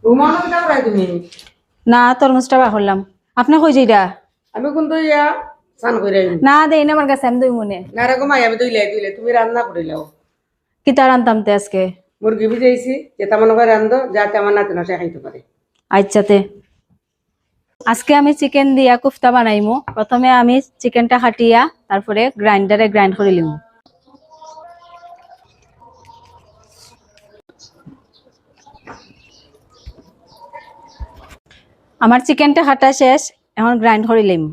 ঘুমানো কি তাও তুমি? না তরমুজটা বা করলাম। আপনি কই যাইরা? আমি কিন্তু ইয়া স্নান করে আইনি। না দেই না আমার কাছে আমি দুই মনে। না রে ঘুমাই আমি দুইলে তুমি রান্না করিলাও। কি তার আনতাম তে আজকে? মুরগি ভিজাইছি যে তেমন করে রান্ধো যাতে আমার নাতি নষ্ট খাইতে পারে। আচ্ছাতে আজকে আমি চিকেন দিয়া কুফতা বানাইমু। প্রথমে আমি চিকেনটা কাটিয়া তারপরে গ্রাইন্ডারে গ্রাইন্ড করে লিমু। আমার চিকেনটা কাটা শেষ, এখন গ্রাইন্ড করে লিমু।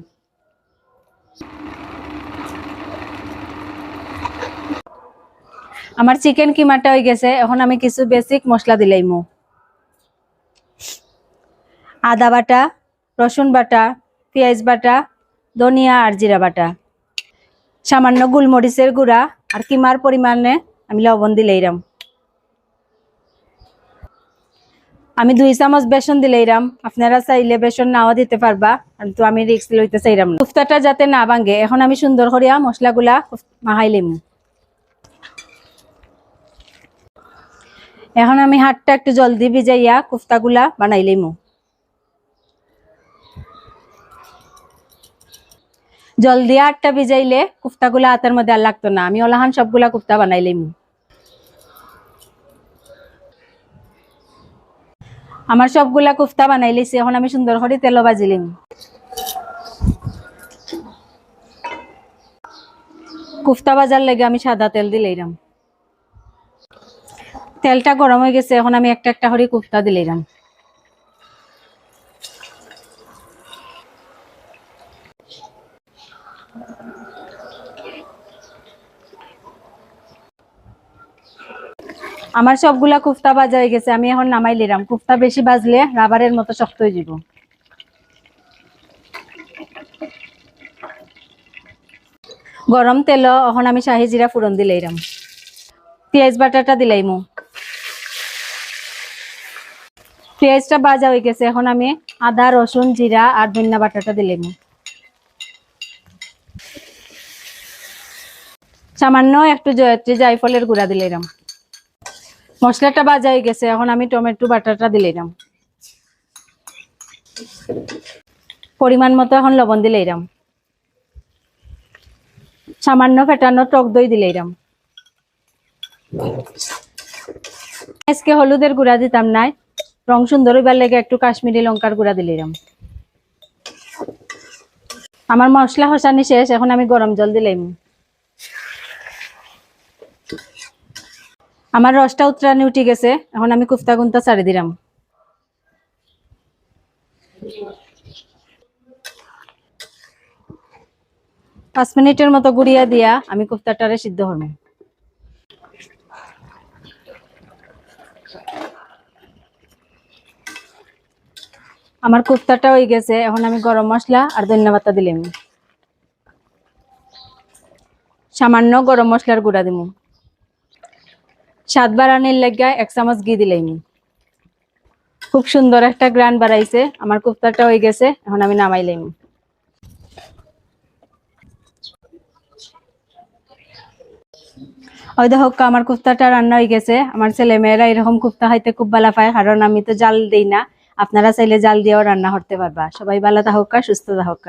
আমার চিকেন কিমাটা হয়ে গেছে, এখন আমি কিছু বেসিক মশলা দিলাইমু। আদা বাটা, রসুন বাটা, পেঁয়াজ বাটা, ধনিয়া আর জিরা বাটা, সামান্য গোলমরিচের গুঁড়া আর কিমার পরিমাণে আমি লবণ দিলাইরাম। আমি 2 চামচ বেসন দিলাইরাম। আপনারা চাইলে বেসন নাও দিতে পারবা, কিন্তু আমি রিস্ক লইতে চাইরাম না। কুফতাটা যাতে না ভাঙে এখন আমি সুন্দর করিয়া মশলাগুলা মাখাইলিম। এখন আমি হাতটা একটু জলদি ভিজাইয়া কুফতাগুলা বানাইলিম। জলদি আটটা ভিজাইলে কুফতাগুলা হাতের মধ্যে আর লাগতো না। আমি ওলাহান সবগুলা কুফতা বানাইলিম। আমার সবগুলা কুফতা বানাই লিছি, এখন আমি সুন্দর করে তেলও ভাজিলিম। কুফতা ভাজার লেগে আমি সাদা তেল দিলাইরাম। তেলটা গরম হয়ে গেছে, এখন আমি একটা একটা করে কুফতা দিলাইরাম। আমার সবগুলা কুফতা ভাজা হয়ে গেছে, আমি এখন নামাই লিরাম। কুফতা বেশি ভাজলে রাবারের মতো শক্ত হয়ে যাব। গরম তেল এখন আমি শাহি জিরা ফুরন দিলাইরাম। পেঁয়াজ বাটাটা দিলাইমু। পেঁয়াজটা ভাজা হয়ে গেছে, এখন আমি আদা রসুন জিরা আর ধনিয়া বাটাটা দিলাইমু। সামান্য একটু জয়ত্রী জায়ফলের গুঁড়া দিলাইরাম। মশলাটা ভাজা হয়ে গেছে, এখন আমি টমেটো বাটাটা দিলাইরাম। পরিমাণ মতো এখন লবণ দিলাইরাম। সামান্য ফেটানো টক দই দিলাইরাম। আজকে হলুদের গুঁড়া দিতাম নাই, রং সুন্দর হইবার লেগে একটু কাশ্মীরি লঙ্কার গুঁড়া দিলাইরাম। আমার মশলা কষানি শেষ, এখন আমি গরম জল দিলাইম। আমার রসটা উতরানি উঠে গেছে, এখন আমি কুফতা গুনতা ছাড়ি দিলাম। পাঁচ মিনিটের মতো গুড়িয়া দিয়া আমি কুফতাটারে সিদ্ধ করব। আমার কুফতাটা হয়ে গেছে, এখন আমি গরম মশলা আর ধনিয়া পাতা দিলাম। সামান্য গরম মশলার গুঁড়া দিব। স্বাদ বাড়ানোর লাগা 1 চামচ ঘি দিলাম। খুব সুন্দর একটা গ্রান বাড়াইছে। আমার কুফতাটা হয়ে গেছে, এখন আমি নামাইলাম। ওই দেখো আমার কুফতাটা রান্না হয়ে গেছে। আমার ছেলে মেয়েরা এরকম কুফতা খাইতে খুব ভালো পায়, কারণ আমি তো জাল দিই না। আপনারা চাইলে জাল দিয়েও রান্না করতে পারবা। সবাই ভালো থাকুক, সুস্থ থাকুক।